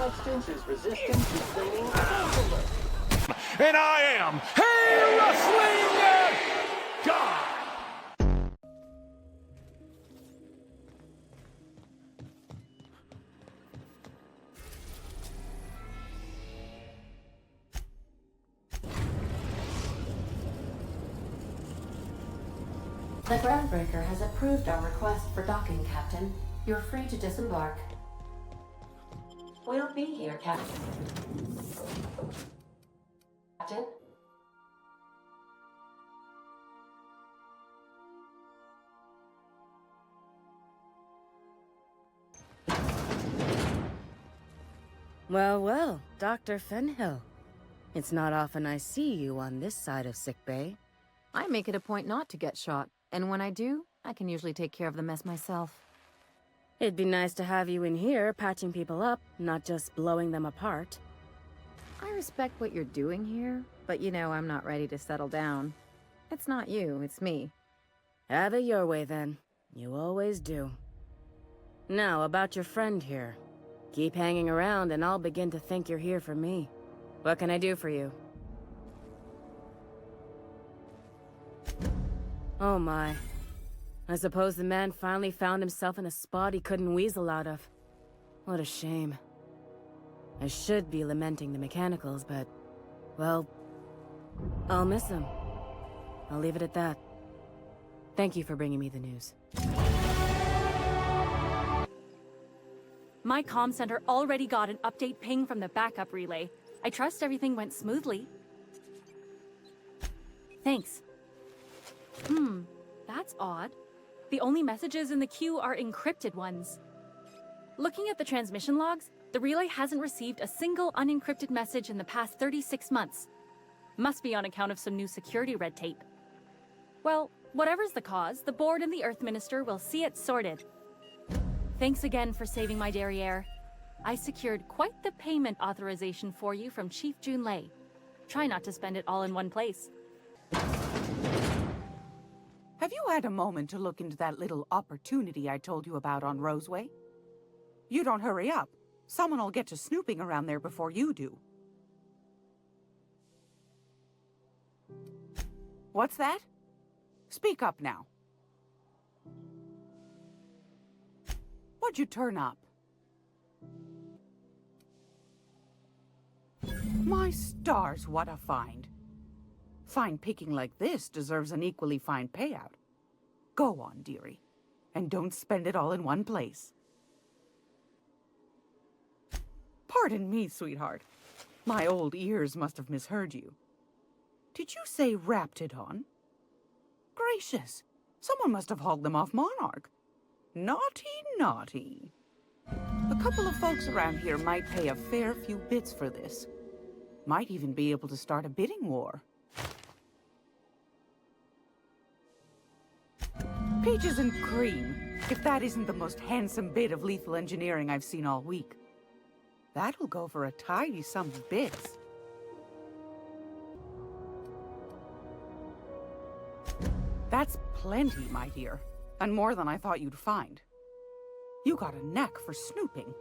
substance is resistant to stinging alcohol. And I am Hey Wrestling God! The Groundbreaker has approved our request for docking, Captain. You're free to disembark. We'll be here, Captain. Captain? Well, well, Dr. Fenhill. It's not often I see you on this side of sickbay. I make it a point not to get shot, and when I do, I can usually take care of the mess myself. It'd be nice to have you in here patching people up, not just blowing them apart. I respect what you're doing here, but you know I'm not ready to settle down. It's not you, it's me. Have it your way then. You always do. Now, about your friend here. Keep hanging around and I'll begin to think you're here for me. What can I do for you? Oh my. I suppose the man finally found himself in a spot he couldn't weasel out of. What a shame. I should be lamenting the mechanicals, but... well... I'll miss him. I'll leave it at that. Thank you for bringing me the news. My comm center already got an update ping from the backup relay. I trust everything went smoothly. Thanks. That's odd. The only messages in the queue are encrypted ones. Looking at the transmission logs, the relay hasn't received a single unencrypted message in the past 36 months. Must be on account of some new security red tape. Well, whatever's the cause, the board and the Earth Minister will see it sorted. Thanks again for saving my derriere. I secured quite the payment authorization for you from Chief Junlei. Try not to spend it all in one place. Have you had a moment to look into that little opportunity I told you about on Roseway? You don't hurry up. Someone will get to snooping around there before you do. What's that? Speak up now. What'd you turn up? My stars, what a find. Fine picking like this deserves an equally fine payout. Go on, dearie. And don't spend it all in one place. Pardon me, sweetheart. My old ears must have misheard you. Did you say Raptidon? Gracious, someone must have hauled them off Monarch. Naughty, naughty. A couple of folks around here might pay a fair few bits for this. Might even be able to start a bidding war. Peaches and cream, if that isn't the most handsome bit of lethal engineering I've seen all week. That'll go for a tidy sum of bits. That's plenty, my dear, and more than I thought you'd find. You got a knack for snooping.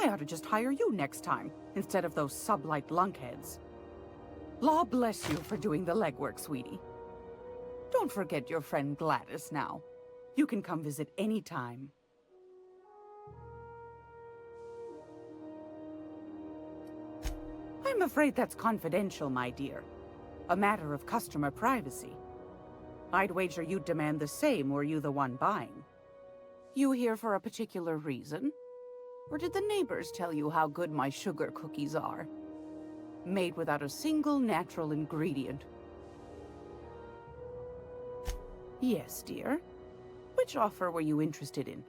I ought to just hire you next time, instead of those sublight lunkheads. Law bless you for doing the legwork, sweetie. Don't forget your friend Gladys now. You can come visit any time. I'm afraid that's confidential, my dear. A matter of customer privacy. I'd wager you'd demand the same were you the one buying. You here for a particular reason? Or did the neighbors tell you how good my sugar cookies are? Made without a single natural ingredient. Yes, dear. Which offer were you interested in?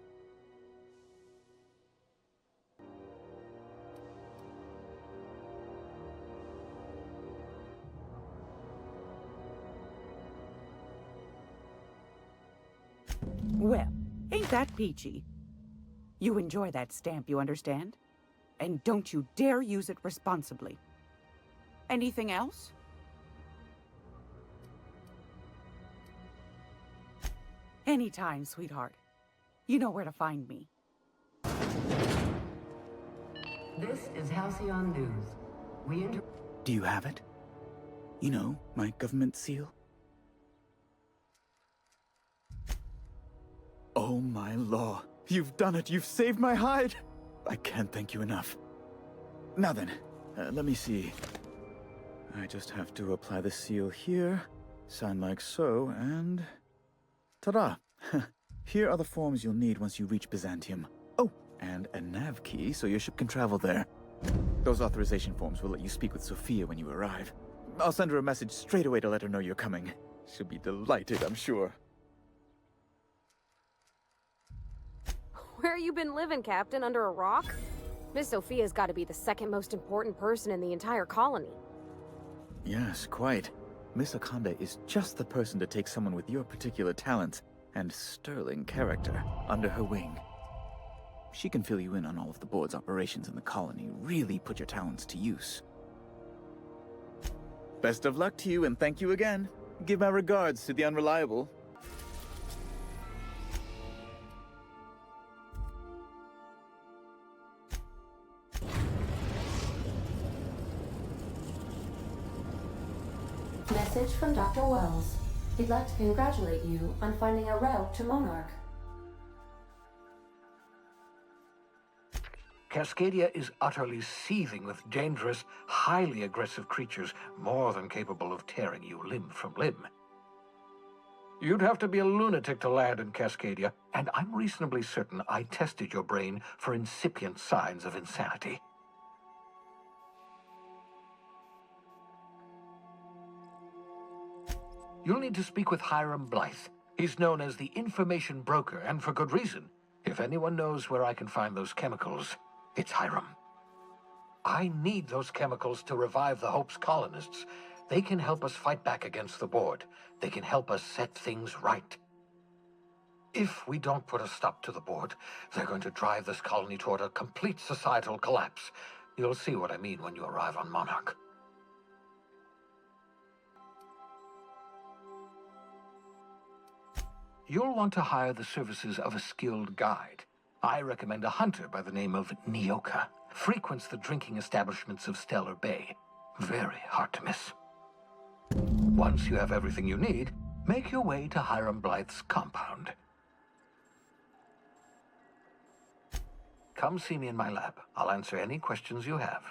Well, ain't that peachy? You enjoy that stamp, you understand? And don't you dare use it responsibly. Anything else? Anytime, sweetheart. You know where to find me. This is Halcyon News. Do you have it? You know, my government seal? Oh my law. You've done it! You've saved my hide! I can't thank you enough. Now then, let me see. I just have to apply the seal here, sign like so, and... ta-da! Here are the forms you'll need once you reach Byzantium. Oh, and a nav key so your ship can travel there. Those authorization forms will let you speak with Sophia when you arrive. I'll send her a message straight away to let her know you're coming. She'll be delighted, I'm sure. Where you been living, Captain? Under a rock? Miss Sophia's got to be the second most important person in the entire colony. Yes, quite. Miss Akande is just the person to take someone with your particular talents and sterling character under her wing. She can fill you in on all of the board's operations in the colony, really put your talents to use. Best of luck to you, and thank you again. Give my regards to the Unreliable. Message from Dr. Wells. He'd like to congratulate you on finding a route to Monarch. Cascadia is utterly seething with dangerous, highly aggressive creatures, more than capable of tearing you limb from limb. You'd have to be a lunatic to land in Cascadia, and I'm reasonably certain I tested your brain for incipient signs of insanity. You'll need to speak with Hiram Blythe. He's known as the information broker, and for good reason. If anyone knows where I can find those chemicals, it's Hiram. I need those chemicals to revive the Hope's colonists. They can help us fight back against the board. They can help us set things right. If we don't put a stop to the board, they're going to drive this colony toward a complete societal collapse. You'll see what I mean when you arrive on Monarch. You'll want to hire the services of a skilled guide. I recommend a hunter by the name of Nyoka. Frequents the drinking establishments of Stellar Bay. Very hard to miss. Once you have everything you need, make your way to Hiram Blythe's compound. Come see me in my lab. I'll answer any questions you have.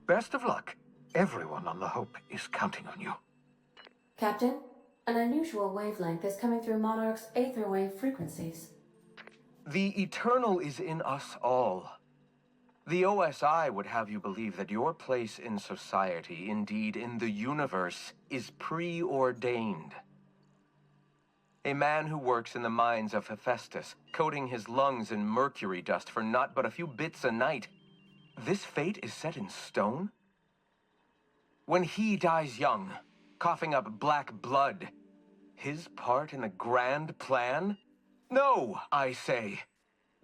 Best of luck. Everyone on the Hope is counting on you. Captain, an unusual wavelength is coming through Monarch's aether wave frequencies. The eternal is in us all. The OSI would have you believe that your place in society, indeed in the universe, is preordained. A man who works in the mines of Hephaestus, coating his lungs in mercury dust for not but a few bits a night. This fate is set in stone? When he dies young, coughing up black blood, his part in the grand plan? No, I say.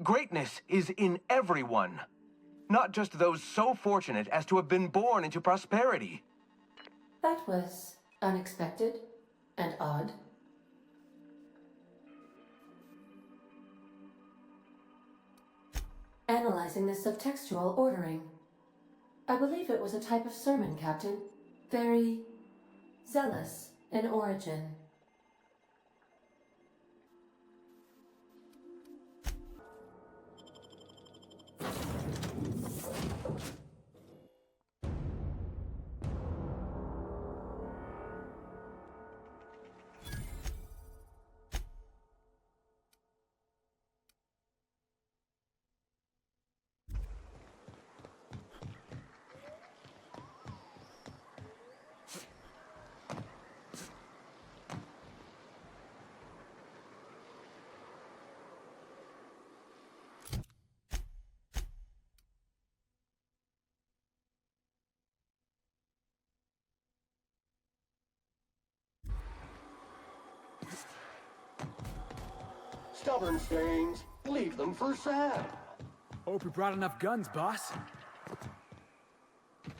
Greatness is in everyone. Not just those so fortunate as to have been born into prosperity. That was unexpected and odd. Analyzing the subtextual ordering. I believe it was a type of sermon, Captain. Very zealous in origin. Stubborn things. Leave them for Sam. Hope you brought enough guns, boss.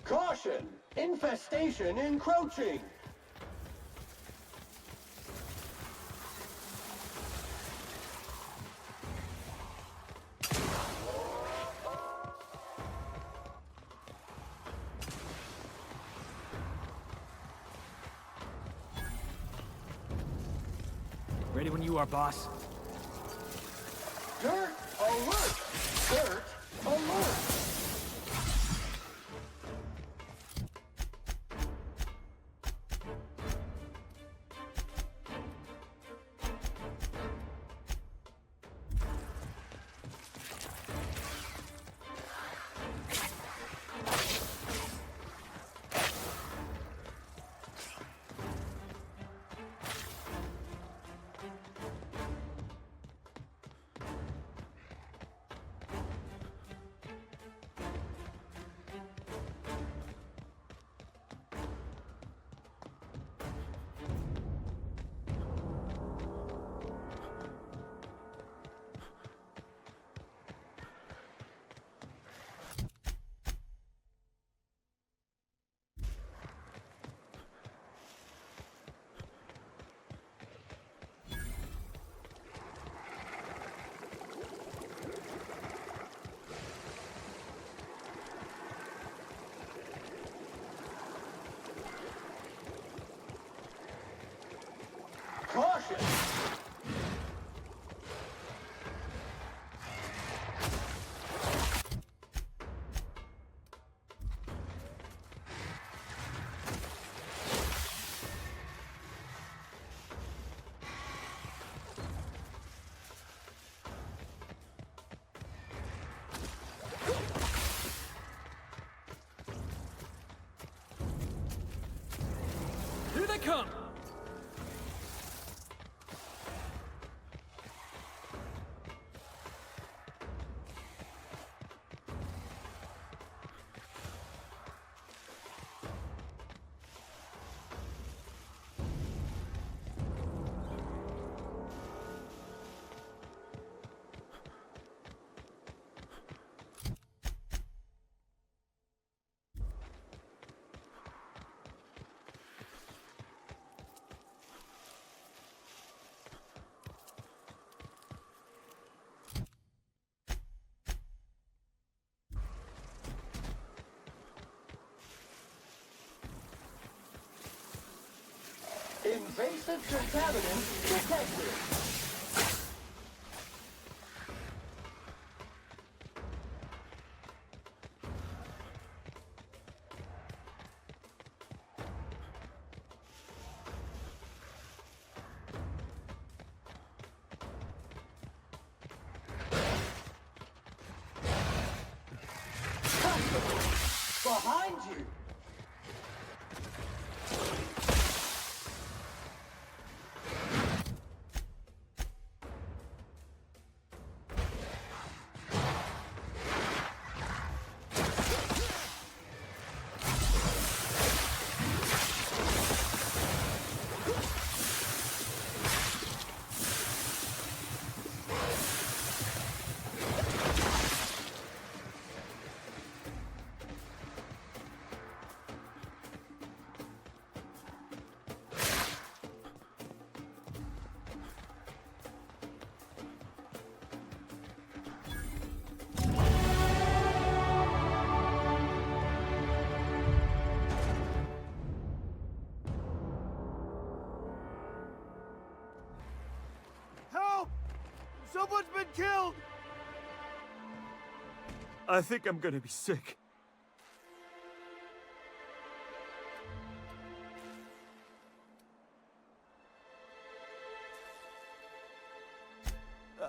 Caution! Infestation encroaching! Ready when you are, boss. Dirt alert! Dirt alert! Caution! Here they come! Invasive contaminant detected. Behind you! Someone's been killed! I think I'm gonna be sick.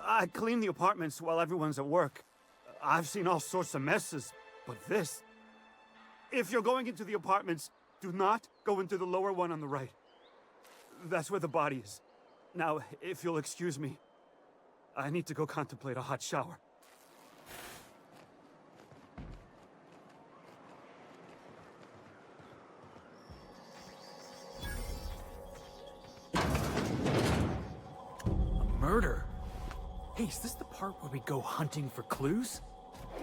I clean the apartments while everyone's at work. I've seen all sorts of messes, but this... If you're going into the apartments, do not go into the lower one on the right. That's where the body is. Now, if you'll excuse me, I need to go contemplate a hot shower. Murder? Hey, is this the part where we go hunting for clues?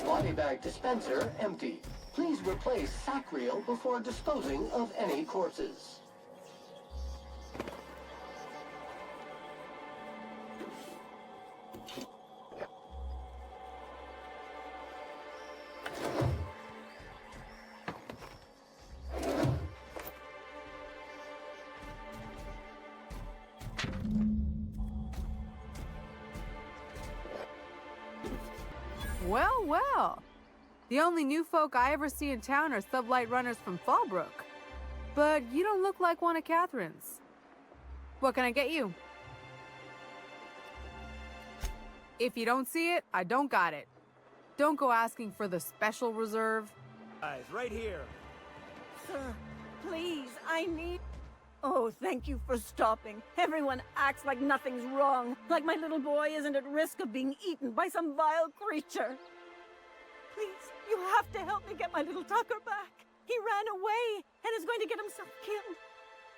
Body bag dispenser empty. Please replace sack reel before disposing of any corpses. Well, well. The only new folk I ever see in town are sublight runners from Fallbrook. But you don't look like one of Catherine's. What can I get you? If you don't see it, I don't got it. Don't go asking for the special reserve. Guys, right here. Sir, please, I need... Oh, thank you for stopping. Everyone acts like nothing's wrong, like my little boy isn't at risk of being eaten by some vile creature. Please, you have to help me get my little Tucker back. He ran away and is going to get himself killed.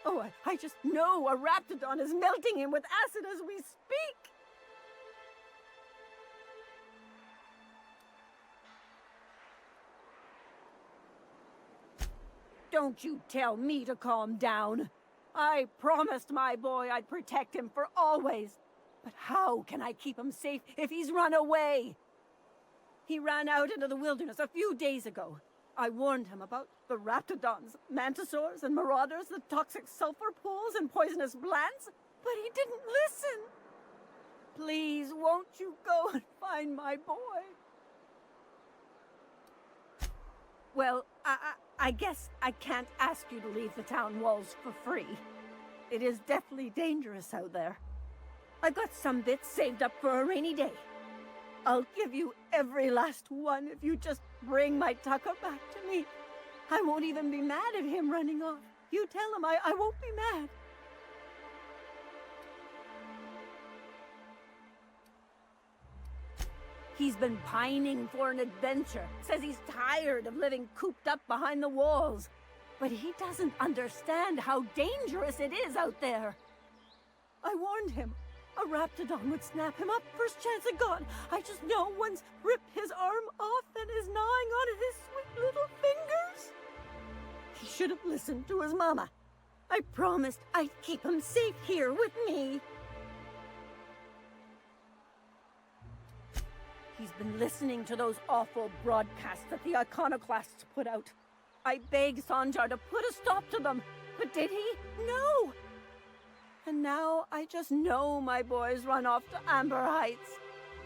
Oh, I just know a Raptidon is melting him with acid as we speak. Don't you tell me to calm down. I promised my boy I'd protect him for always. But how can I keep him safe if he's run away? He ran out into the wilderness a few days ago. I warned him about the Raptidons, Mantisaurs, and Marauders, the toxic sulfur pools and poisonous plants, but he didn't listen. Please, won't you go and find my boy? Well, I guess I can't ask you to leave the town walls for free. It is deathly dangerous out there. I've got some bits saved up for a rainy day. I'll give you every last one if you just bring my Tucker back to me. I won't even be mad at him running off. You tell him I won't be mad. He's been pining for an adventure. Says he's tired of living cooped up behind the walls. But he doesn't understand how dangerous it is out there. I warned him. A Raptidon would snap him up first chance it got. I just know one's ripped his arm off and is gnawing on his sweet little fingers. He should have listened to his mama. I promised I'd keep him safe here with me. He's been listening to those awful broadcasts that the iconoclasts put out. I begged Sanjar to put a stop to them, but did he? No! And now I just know my boy's run off to Amber Heights.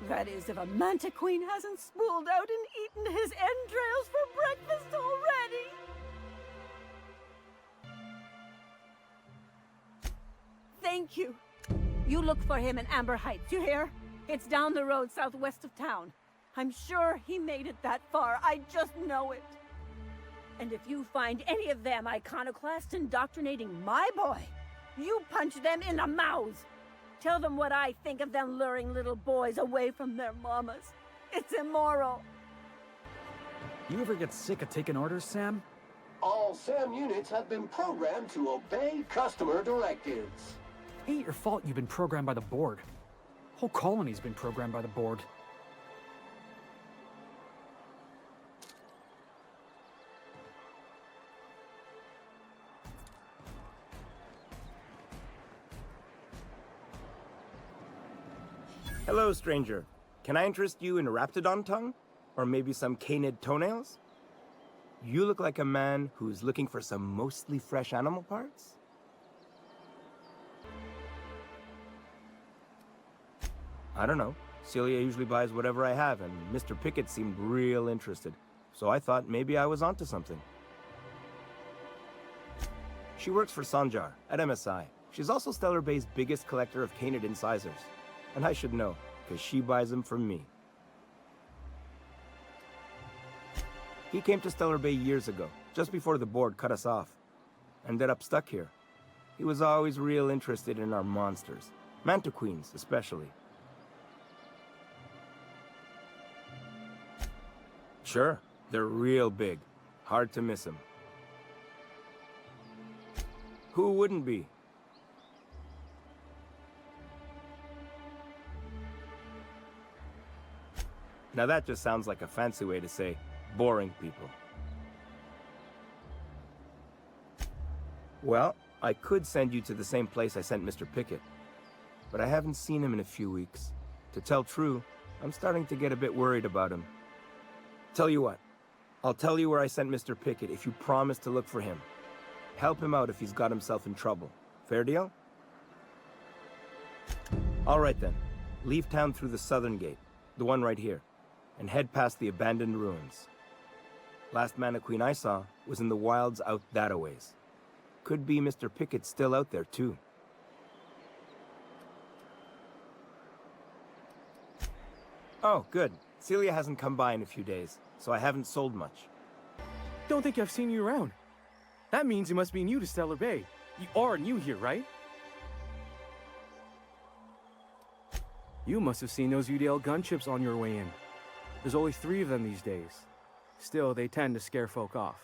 That is, if a Manta Queen hasn't spooled out and eaten his entrails for breakfast already. Thank you. You look for him in Amber Heights, you hear? It's down the road southwest of town. I'm sure he made it that far. I just know it. And if you find any of them iconoclasts indoctrinating my boy, you punch them in the mouths. Tell them what I think of them luring little boys away from their mamas. It's immoral. You ever get sick of taking orders, Sam? All SAM units have been programmed to obey customer directives. Ain't your fault you've been programmed by the board. Whole colony's been programmed by the board. Hello, stranger. Can I interest you in a Raptidon tongue? Or maybe some canid toenails? You look like a man who's looking for some mostly fresh animal parts? I don't know. Celia usually buys whatever I have, and Mr. Pickett seemed real interested. So I thought maybe I was onto something. She works for Sanjar at MSI. She's also Stellar Bay's biggest collector of canid incisors. And I should know, because she buys them from me. He came to Stellar Bay years ago, just before the board cut us off. Ended up stuck here. He was always real interested in our monsters. Manta Queens, especially. Sure, they're real big. Hard to miss them. Who wouldn't be? Now that just sounds like a fancy way to say boring people. Well, I could send you to the same place I sent Mr. Pickett, but I haven't seen him in a few weeks. To tell true, I'm starting to get a bit worried about him. Tell you what, I'll tell you where I sent Mr. Pickett if you promise to look for him. Help him out if he's got himself in trouble. Fair deal? All right then. Leave town through the southern gate, the one right here. and head past the abandoned ruins. Last Mannequin I saw was in the wilds out that-a-ways. Could be Mr. Pickett still out there, too. Oh, good. Celia hasn't come by in a few days, so I haven't sold much. Don't think I've seen you around. That means you must be new to Stellar Bay. You are new here, right? You must have seen those UDL gunships on your way in. There's only 3 of them these days. Still, they tend to scare folk off.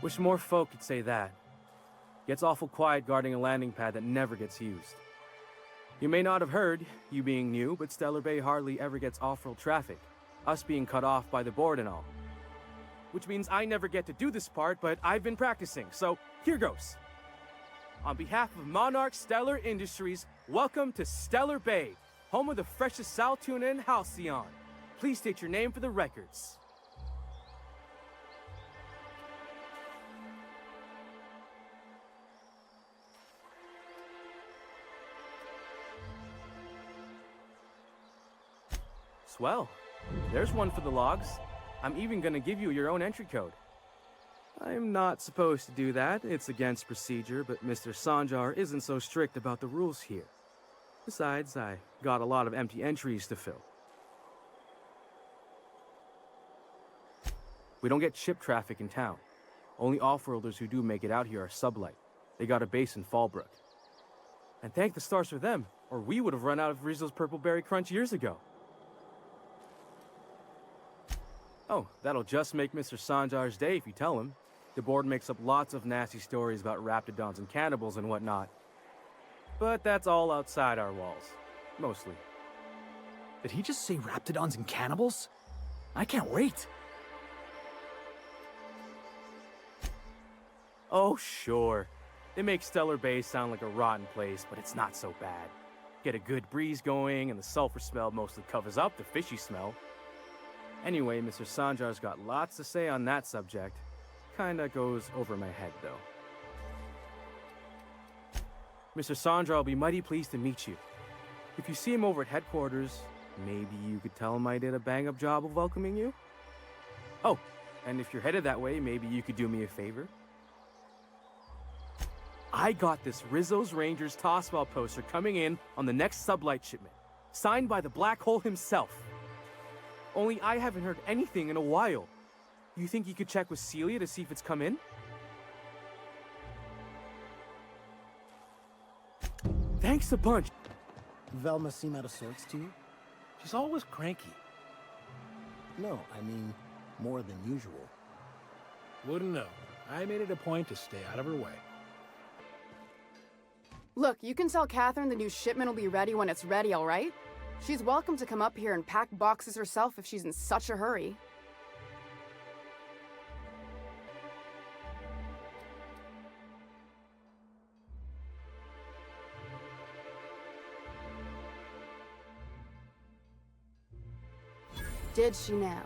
Wish more folk could say that. Gets awful quiet guarding a landing pad that never gets used. You may not have heard, you being new, but Stellar Bay hardly ever gets off-world traffic, us being cut off by the board and all. Which means I never get to do this part, but I've been practicing, so here goes. On behalf of Monarch Stellar Industries, welcome to Stellar Bay, home of the freshest sal tuna and halcyon. Please state your name for the records. Swell. There's one for the logs. I'm even gonna give you your own entry code. I'm not supposed to do that. It's against procedure, but Mr. Sanjar isn't so strict about the rules here. Besides, I got a lot of empty entries to fill. We don't get ship traffic in town. Only off-worlders who do make it out here are sublight. They got a base in Fallbrook. And thank the stars for them, or we would have run out of Rizzo's Purple Berry Crunch years ago. Oh, that'll just make Mr. Sanjar's day if you tell him. The board makes up lots of nasty stories about raptidons and cannibals and whatnot. But that's all outside our walls. Mostly. Did he just say raptidons and cannibals? I can't wait. Oh, sure. They make Stellar Bay sound like a rotten place, but it's not so bad. Get a good breeze going, and the sulfur smell mostly covers up the fishy smell. Anyway, Mr. Sanjar's got lots to say on that subject. Kinda goes over my head, though. Mr. Sanjar will be mighty pleased to meet you. If you see him over at headquarters, maybe you could tell him I did a bang-up job of welcoming you? Oh, and if you're headed that way, maybe you could do me a favor? I got this Rizzo's Rangers Tossball poster coming in on the next sublight shipment, signed by the Black Hole himself. Only I haven't heard anything in a while. You think you could check with Celia to see if it's come in? Thanks a bunch. Velma seem out of sorts to you? She's always cranky. No, I mean, more than usual. Wouldn't know. I made it a point to stay out of her way. Look, you can tell Catherine the new shipment will be ready when it's ready, all right? She's welcome to come up here and pack boxes herself if she's in such a hurry. Did she now?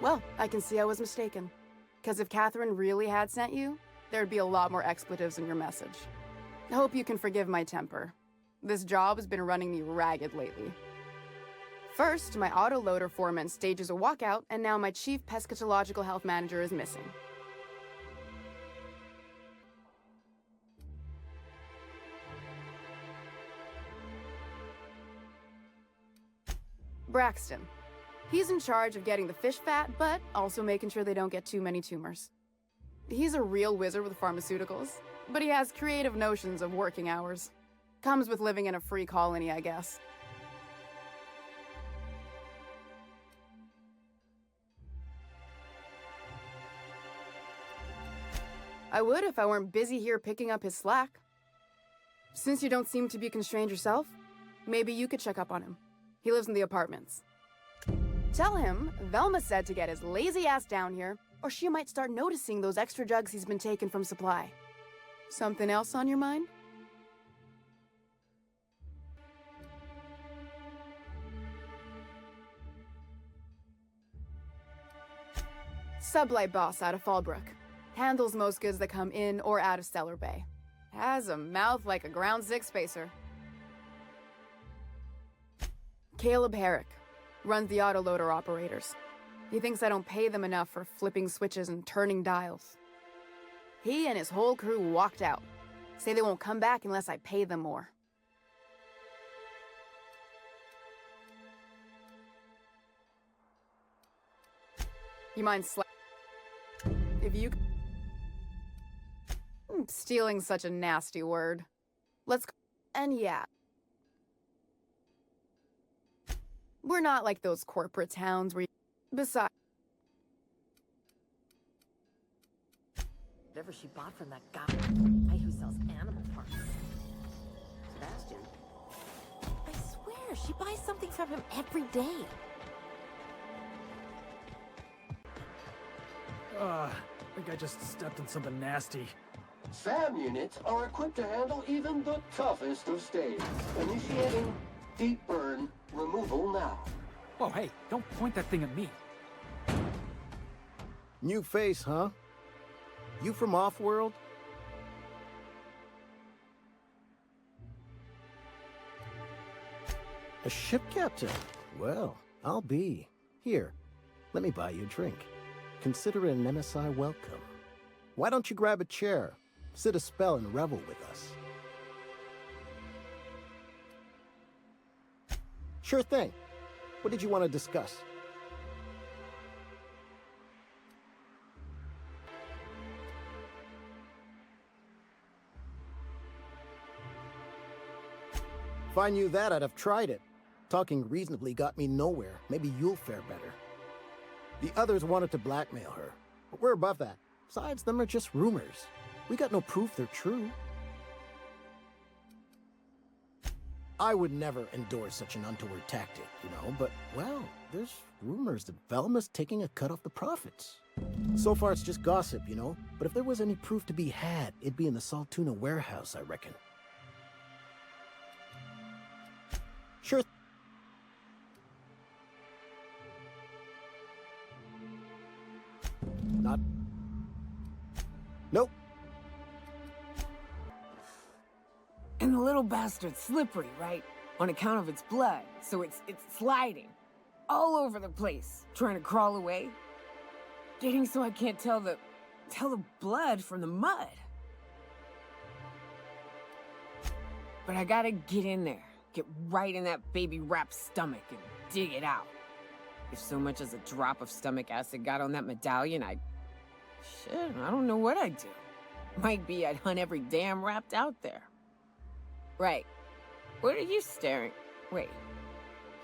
Well, I can see I was mistaken. Because if Catherine really had sent you, there'd be a lot more expletives in your message. I hope you can forgive my temper. This job has been running me ragged lately. First, my autoloader foreman stages a walkout, and now my chief pescatological health manager is missing. Braxton. He's in charge of getting the fish fat, but also making sure they don't get too many tumors. He's a real wizard with pharmaceuticals, but he has creative notions of working hours. Comes with living in a free colony, I guess. I would if I weren't busy here picking up his slack. Since you don't seem to be constrained yourself, maybe you could check up on him. He lives in the apartments. Tell him Velma said to get his lazy ass down here, or she might start noticing those extra jugs he's been taking from supply. Something else on your mind? Sublight boss out of Fallbrook. Handles most goods that come in or out of Stellar Bay. Has a mouth like a ground six spacer. Caleb Herrick runs the autoloader operators. He thinks I don't pay them enough for flipping switches and turning dials. He and his whole crew walked out. Say they won't come back unless I pay them more. You mind if you... Stealing's such a nasty word. Let's... And yeah. We're not like those corporate towns where you... Besides... Whatever she bought from that guy who sells animal parts. Sebastian. I swear, she buys something from him every day. I think I just stepped in something nasty. SAM units are equipped to handle even the toughest of staves. Initiating deep burn removal now. Whoa, hey, don't point that thing at me. New face, huh? You from off-world? A ship captain? Well, I'll be. Here, let me buy you a drink. Consider it an MSI welcome. Why don't you grab a chair, sit a spell, and revel with us? Sure thing. What did you want to discuss? If I knew that, I'd have tried it. Talking reasonably got me nowhere. Maybe you'll fare better. The others wanted to blackmail her, but we're above that. Besides, them are just rumors. We got no proof they're true. I would never endorse such an untoward tactic, you know, but, well, there's rumors that Velma's taking a cut off the profits. So far, it's just gossip, you know, but if there was any proof to be had, it'd be in the Saltuna warehouse, I reckon. Sure. Not. Nope. And the little bastard's slippery, right? On account of its blood, so it's sliding. All over the place, trying to crawl away. Getting so I can't tell the blood from the mud. But I gotta get in there. Get right in that baby rap's stomach and dig it out. If so much as a drop of stomach acid got on that medallion, I don't know what I'd do. Might be I'd hunt every damn rapt out there. Right. What are you staring? Wait.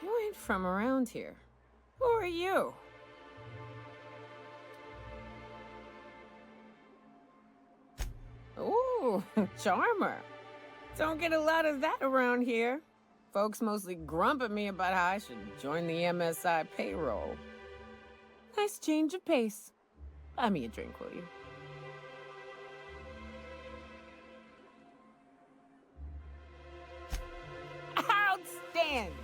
You ain't from around here. Who are you? Ooh, charmer. Don't get a lot of that around here. Folks mostly grump at me about how I should join the MSI payroll. Nice change of pace. Buy me a drink, will you? Outstanding!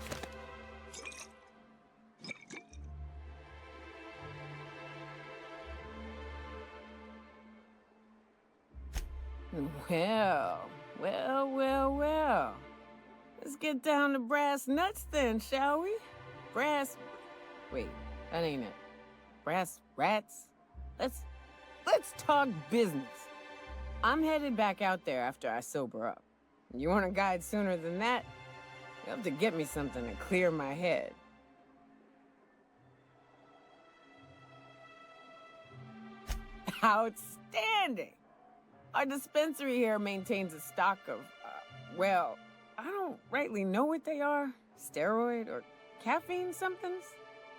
Well. Let's get down to brass nuts then, shall we? Wait, that ain't it. Brass rats? Let's talk business. I'm headed back out there after I sober up. You want a guide sooner than that? You have to get me something to clear my head. Outstanding! Our dispensary here maintains a stock of, well, I don't rightly know what they are. Steroid or caffeine somethings?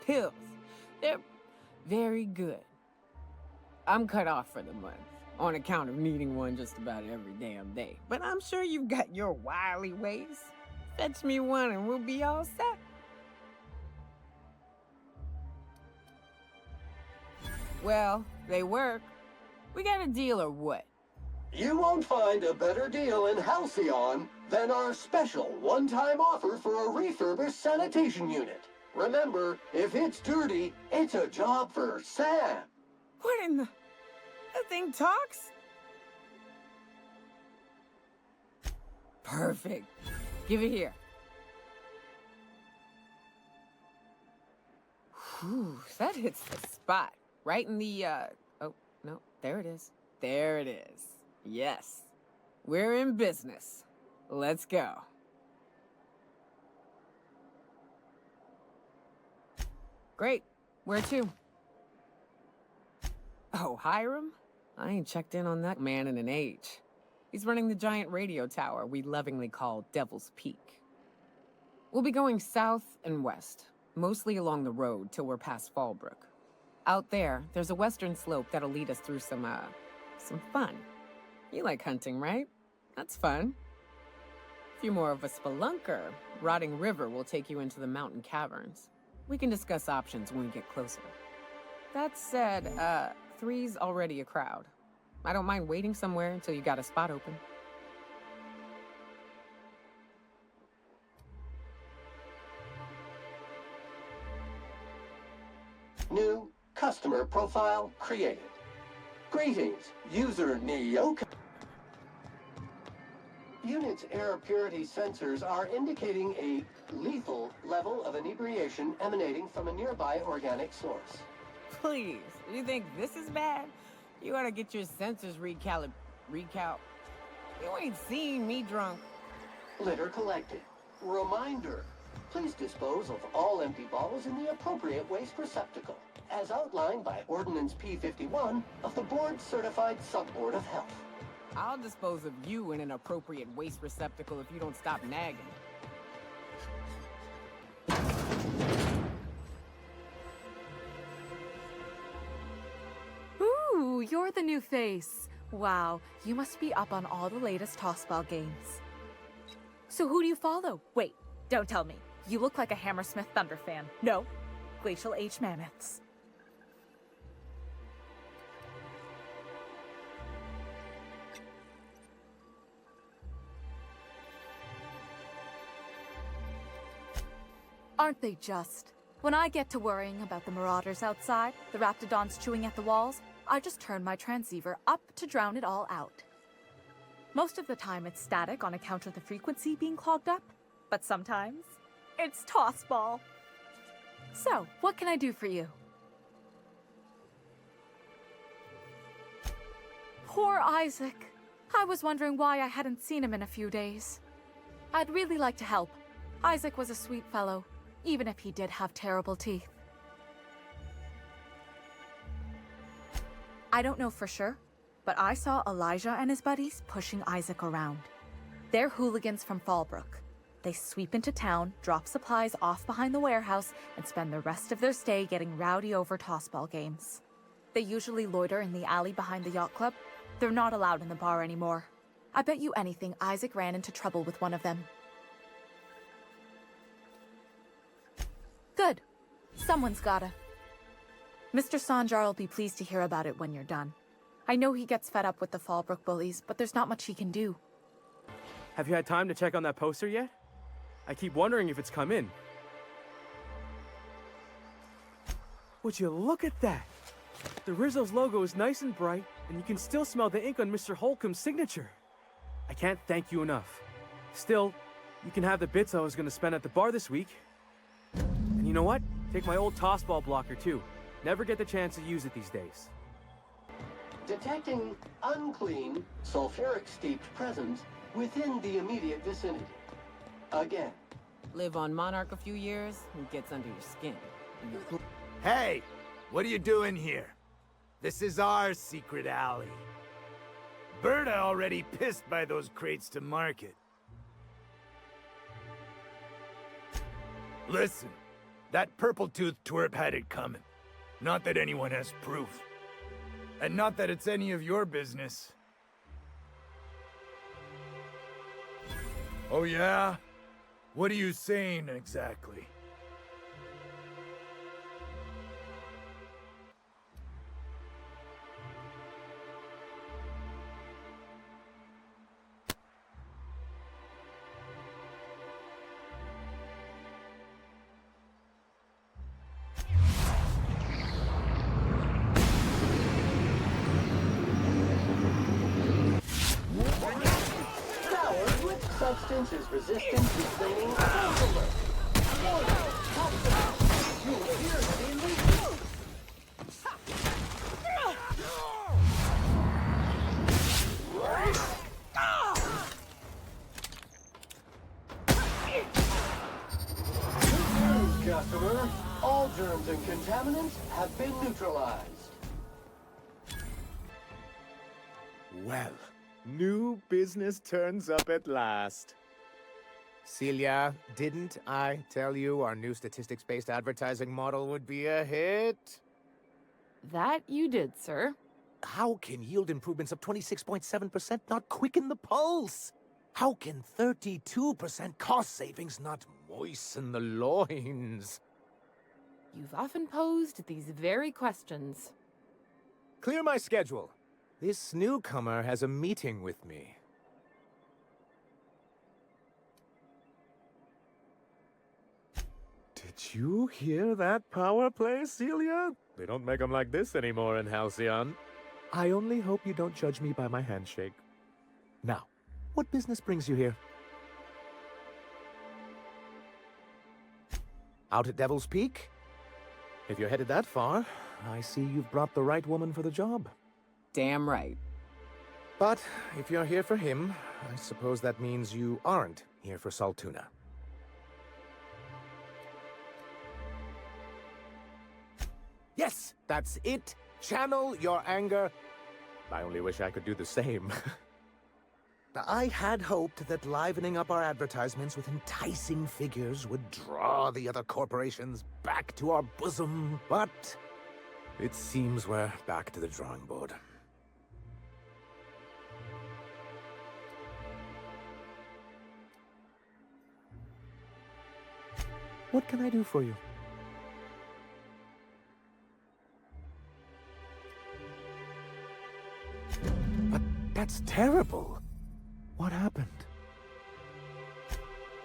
Pills. They're very good. I'm cut off for the month, on account of needing one just about every damn day. But I'm sure you've got your wily ways. Fetch me one and we'll be all set. Well, they work. We got a deal or what? You won't find a better deal in Halcyon than our special one-time offer for a refurbished sanitation unit. Remember, if it's dirty, it's a job for Sam. What in the... That thing talks? Perfect. Give it here. Whew, that hits the spot. Right in the, oh, no, there it is. There it is. Yes. We're in business. Let's go. Great. Where to? Oh, Hiram? I ain't checked in on that man in an age. He's running the giant radio tower we lovingly call Devil's Peak. We'll be going south and west, mostly along the road till we're past Fallbrook. Out there, there's a western slope that'll lead us through some fun. You like hunting, right? That's fun. If you're more of a spelunker, Rotting River will take you into the mountain caverns. We can discuss options when we get closer. That said, 3's already a crowd. I don't mind waiting somewhere until you got a spot open. New customer profile created. Greetings, user Neo. Unit's air purity sensors are indicating a lethal level of inebriation emanating from a nearby organic source. Please, you think this is bad? You ought to get your sensors recal. You ain't seen me drunk. Litter collected. Reminder, please dispose of all empty bottles in the appropriate waste receptacle, as outlined by Ordinance P51 of the Board-Certified Sub-Board of Health. I'll dispose of you in an appropriate waste receptacle if you don't stop nagging. Ooh, you're the new face. Wow, you must be up on all the latest tossball games. So who do you follow? Wait, don't tell me. You look like a Hammersmith Thunder fan. No, Glacial Age Mammoths. Aren't they just? When I get to worrying about the marauders outside, the raptidons chewing at the walls, I just turn my transceiver up to drown it all out. Most of the time it's static on account of the frequency being clogged up, but sometimes it's tossball. So, what can I do for you? Poor Isaac. I was wondering why I hadn't seen him in a few days. I'd really like to help. Isaac was a sweet fellow, even if he did have terrible teeth. I don't know for sure, but I saw Elijah and his buddies pushing Isaac around. They're hooligans from Fallbrook. They sweep into town, drop supplies off behind the warehouse, and spend the rest of their stay getting rowdy over tossball games. They usually loiter in the alley behind the yacht club. They're not allowed in the bar anymore. I bet you anything Isaac ran into trouble with one of them. Good. Someone's gotta. Mr. Sanjar will be pleased to hear about it when you're done. I know he gets fed up with the Fallbrook bullies, but there's not much he can do. Have you had time to check on that poster yet? I keep wondering if it's come in. Would you look at that? The Rizzo's logo is nice and bright, and you can still smell the ink on Mr. Holcomb's signature. I can't thank you enough. Still, you can have the bits I was going to spend at the bar this week. And you know what? Take my old tossball blocker too. Never get the chance to use it these days. Detecting unclean, sulfuric-steeped presence within the immediate vicinity. Again. Live on Monarch a few years, and gets under your skin. Hey! What are you doing here? This is our secret alley. Berta already pissed by those crates to market. Listen, that purple-toothed twerp had it coming. Not that anyone has proof. And not that it's any of your business. Oh yeah? What are you saying exactly? substance is resistant to cleaning. Alert. Warning. Toxic. You appear to be leaking. Good news, customer. All germs and contaminants have been neutralized. Well, new business turns up at last. Celia, didn't I tell you our new statistics-based advertising model would be a hit? That you did, sir. How can yield improvements of 26.7% not quicken the pulse? How can 32% cost savings not moisten the loins? You've often posed these very questions. Clear my schedule. This newcomer has a meeting with me. Did you hear that power play, Celia? They don't make them like this anymore in Halcyon. I only hope you don't judge me by my handshake. Now, what business brings you here? Out at Devil's Peak? If you're headed that far, I see you've brought the right woman for the job. Damn right. But if you're here for him, I suppose that means you aren't here for Saltuna. Yes, that's it. Channel your anger. I only wish I could do the same. Now, I had hoped that livening up our advertisements with enticing figures would draw the other corporations back to our bosom, but it seems we're back to the drawing board. What can I do for you? But that's terrible. What happened?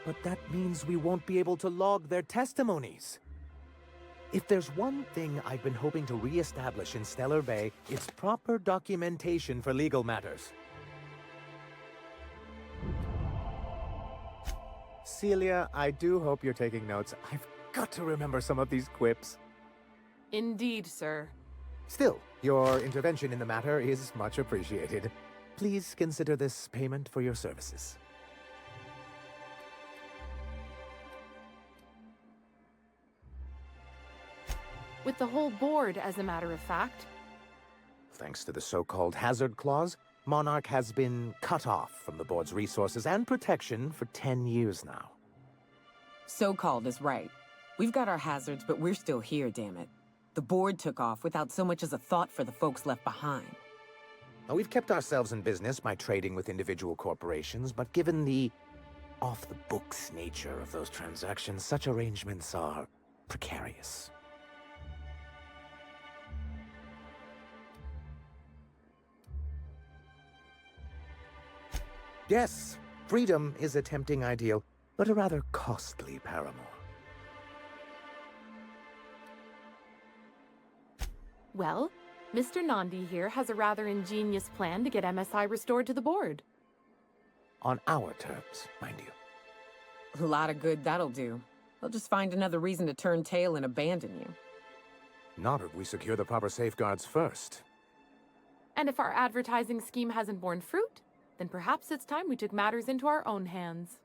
But that means we won't be able to log their testimonies. If there's one thing I've been hoping to re-establish in Stellar Bay, it's proper documentation for legal matters. Celia, I do hope you're taking notes. I've got to remember some of these quips. Indeed, sir. Still, your intervention in the matter is much appreciated. Please consider this payment for your services. With the whole board, as a matter of fact. Thanks to the so-called hazard clause, Monarch has been cut off from the board's resources and protection for 10 years now. So-called is right. We've got our hazards, but we're still here, damn it. The board took off without so much as a thought for the folks left behind. Now, we've kept ourselves in business by trading with individual corporations, but given the off-the-books nature of those transactions, such arrangements are precarious. Yes, freedom is a tempting ideal, but a rather costly paramour. Well, Mr. Nandi here has a rather ingenious plan to get MSI restored to the board. On our terms, mind you. A lot of good that'll do. They'll just find another reason to turn tail and abandon you. Not if we secure the proper safeguards first. And if our advertising scheme hasn't borne fruit, then perhaps it's time we took matters into our own hands.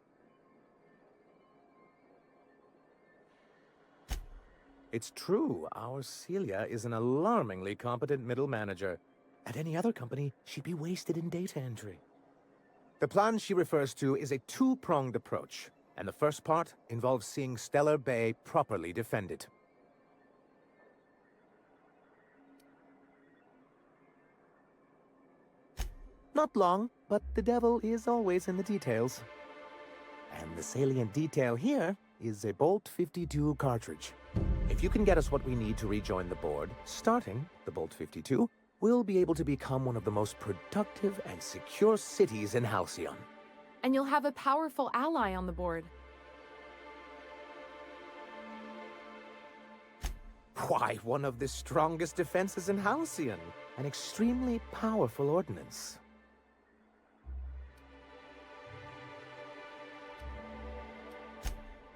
It's true, our Celia is an alarmingly competent middle manager. At any other company, she'd be wasted in data entry. The plan she refers to is a two-pronged approach, and the first part involves seeing Stellar Bay properly defended. Not long, but the devil is always in the details. And the salient detail here is a Bolt 52 cartridge. If you can get us what we need to rejoin the board, starting the Bolt 52, we'll be able to become one of the most productive and secure cities in Halcyon. And you'll have a powerful ally on the board. Why, one of the strongest defenses in Halcyon. An extremely powerful ordnance.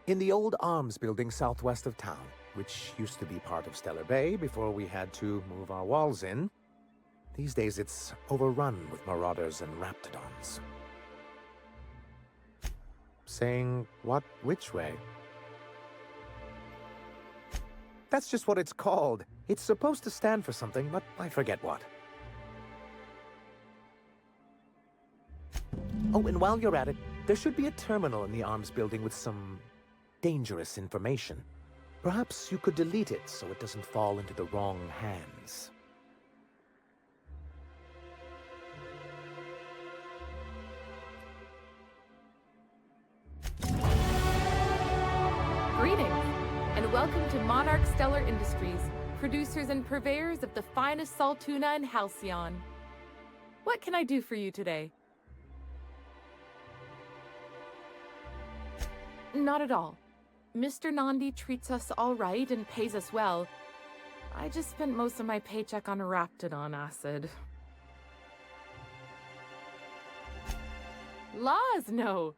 In the old arms building southwest of town, which used to be part of Stellar Bay before we had to move our walls in. These days it's overrun with marauders and raptidons. Saying what which way? That's just what it's called. It's supposed to stand for something, but I forget what. Oh, and while you're at it, there should be a terminal in the arms building with some dangerous information. Perhaps you could delete it so it doesn't fall into the wrong hands. Greetings, and welcome to Monarch Stellar Industries, producers and purveyors of the finest salt tuna in Halcyon. What can I do for you today? Not at all. Mr. Nandi treats us all right and pays us well. I just spent most of my paycheck on raptidon acid. Laws, no.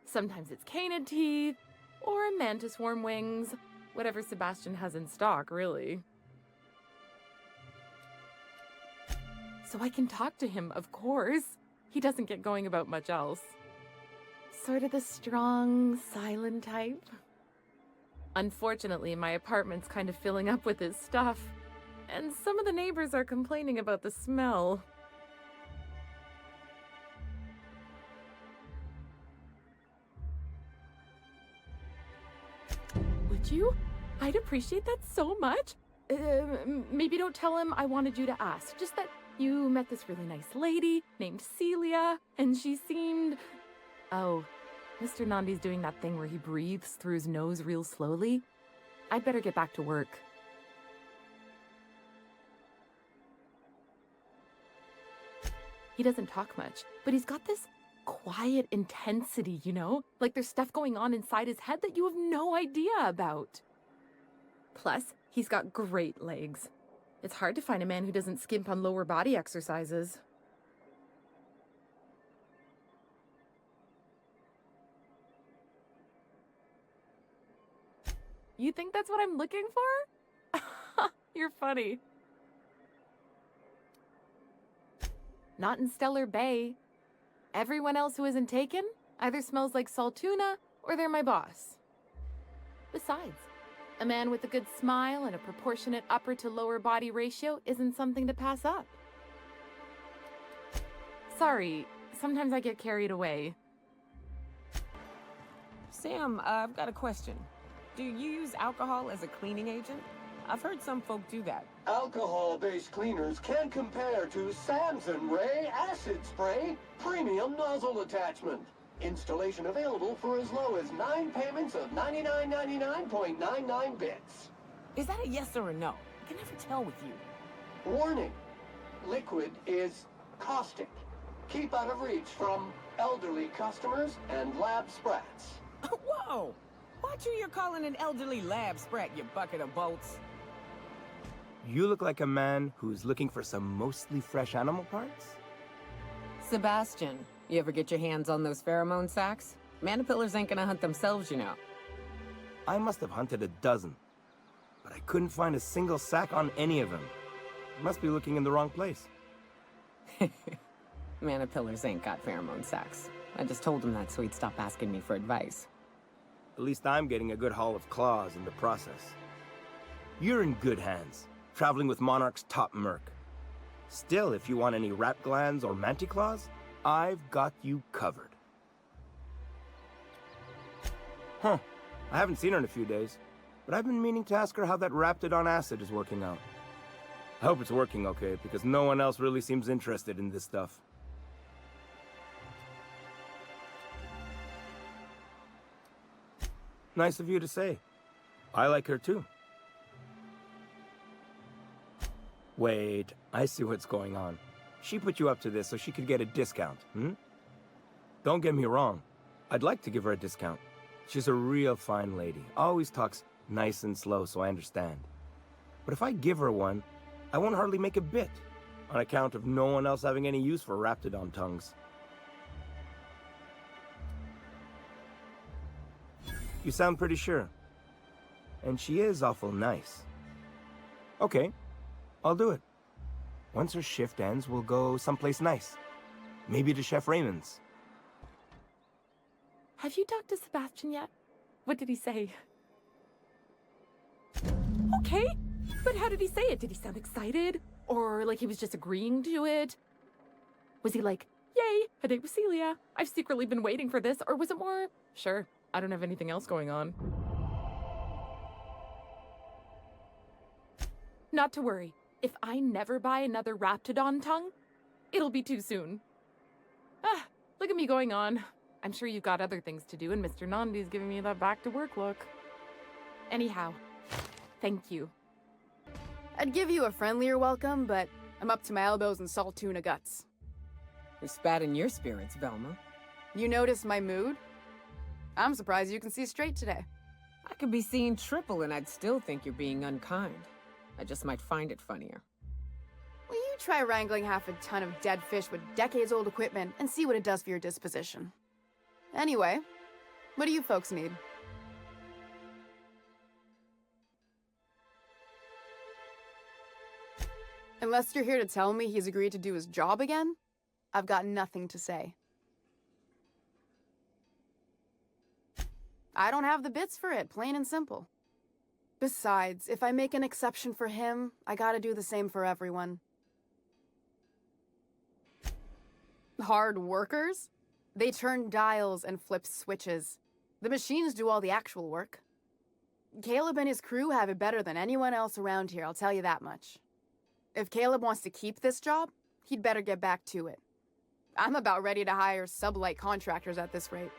Sometimes it's canid teeth, or a mantis worm wings. Whatever Sebastian has in stock, really. So I can talk to him, of course. He doesn't get going about much else. Sort of the strong, silent type. Unfortunately, my apartment's kind of filling up with his stuff, and some of the neighbors are complaining about the smell. Would you? I'd appreciate that so much. Maybe don't tell him I wanted you to ask, just that you met this really nice lady named Celia, and she seemed... Oh, Mr. Nandi's doing that thing where he breathes through his nose real slowly. I'd better get back to work. He doesn't talk much, but he's got this quiet intensity, you know? Like there's stuff going on inside his head that you have no idea about. Plus, he's got great legs. It's hard to find a man who doesn't skimp on lower body exercises. You think that's what I'm looking for? You're funny. Not in Stellar Bay. Everyone else who isn't taken either smells like salt tuna or they're my boss. Besides, a man with a good smile and a proportionate upper to lower body ratio isn't something to pass up. Sorry, sometimes I get carried away. Sam, I've got a question. Do you use alcohol as a cleaning agent? I've heard some folk do that. Alcohol-based cleaners can compare to Samson Ray Acid Spray Premium Nozzle Attachment. Installation available for as low as 9 payments of $99.99.99 bits. Is that a yes or a no? I can never tell with you. Warning. Liquid is caustic. Keep out of reach from elderly customers and lab sprats. Whoa! Watch who you're calling an elderly lab sprat, you bucket of bolts. You look like a man who's looking for some mostly fresh animal parts? Sebastian, you ever get your hands on those pheromone sacs? Manipillars ain't gonna hunt themselves, you know. I must have hunted a dozen, but I couldn't find a single sack on any of them. Must be looking in the wrong place. Manipillars ain't got pheromone sacs. I just told him that so he'd stop asking me for advice. At least I'm getting a good haul of claws in the process. You're in good hands, traveling with Monarch's top merc. Still, if you want any rat glands or manticlaws, I've got you covered. Huh. I haven't seen her in a few days, but I've been meaning to ask her how that raptidon acid is working out. I hope it's working okay, because no one else really seems interested in this stuff. Nice of you to say. I like her too. Wait, I see what's going on. She put you up to this so she could get a discount, hmm? Don't get me wrong. I'd like to give her a discount. She's a real fine lady. Always talks nice and slow, so I understand. But if I give her one, I won't hardly make a bit, on account of no one else having any use for raptidon tongues. You sound pretty sure. And she is awful nice. Okay, I'll do it. Once her shift ends, we'll go someplace nice. Maybe to Chef Raymond's. Have you talked to Sebastian yet? What did he say? Okay, but how did he say it? Did he sound excited? Or like he was just agreeing to it? Was he like, yay, a date with Celia. I've secretly been waiting for this. Or was it more, sure, I don't have anything else going on. Not to worry. If I never buy another Raptidon tongue, it'll be too soon. Ah, look at me going on. I'm sure you've got other things to do, and Mr. Nandi's giving me that back-to-work look. Anyhow, thank you. I'd give you a friendlier welcome, but I'm up to my elbows in salt tuna guts. You're spat in your spirits, Velma. You noticed my mood? I'm surprised you can see straight today. I could be seeing triple and I'd still think you're being unkind. I just might find it funnier. Will you try wrangling half a ton of dead fish with decades-old equipment and see what it does for your disposition? Anyway, what do you folks need? Unless you're here to tell me he's agreed to do his job again, I've got nothing to say. I don't have the bits for it, plain and simple. Besides, if I make an exception for him, I gotta do the same for everyone. Hard workers? They turn dials and flip switches. The machines do all the actual work. Caleb and his crew have it better than anyone else around here, I'll tell you that much. If Caleb wants to keep this job, he'd better get back to it. I'm about ready to hire sublight contractors at this rate.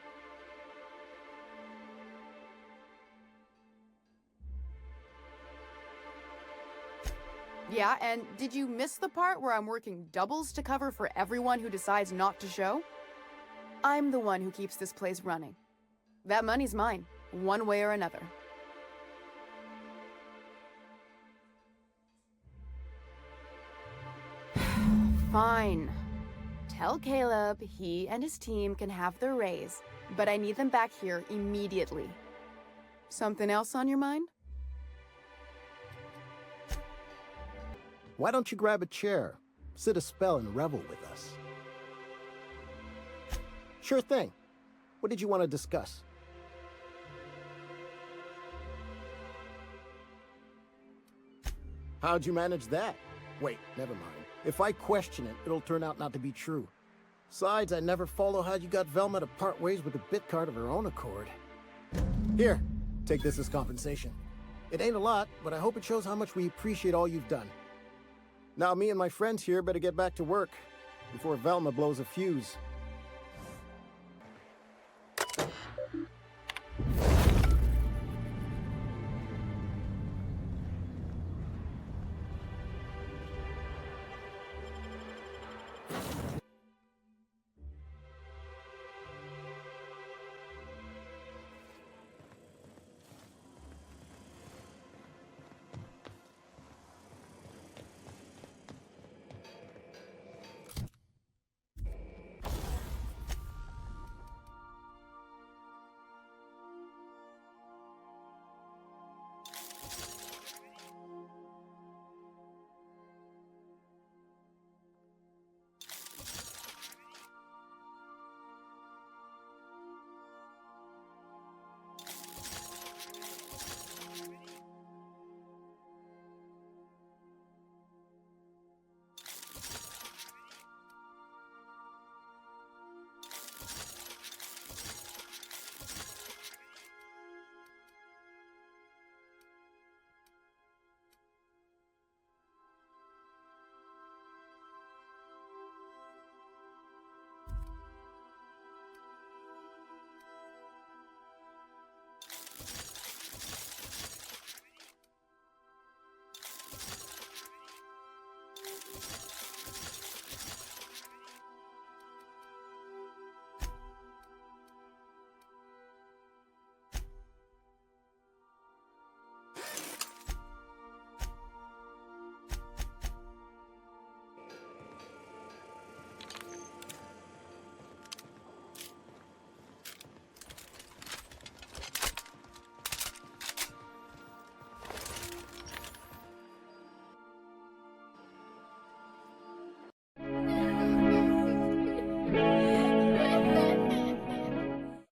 Yeah, and did you miss the part where I'm working doubles to cover for everyone who decides not to show? I'm the one who keeps this place running. That money's mine, one way or another. Fine. Tell Caleb he and his team can have their raise, but I need them back here immediately. Something else on your mind? Why don't you grab a chair, sit a spell, and revel with us? Sure thing. What did you want to discuss? How'd you manage that? Wait, never mind. If I question it, it'll turn out not to be true. Besides, I never follow how you got Velma to part ways with a bit card of her own accord. Here, take this as compensation. It ain't a lot, but I hope it shows how much we appreciate all you've done. Now me and my friends here better get back to work before Velma blows a fuse.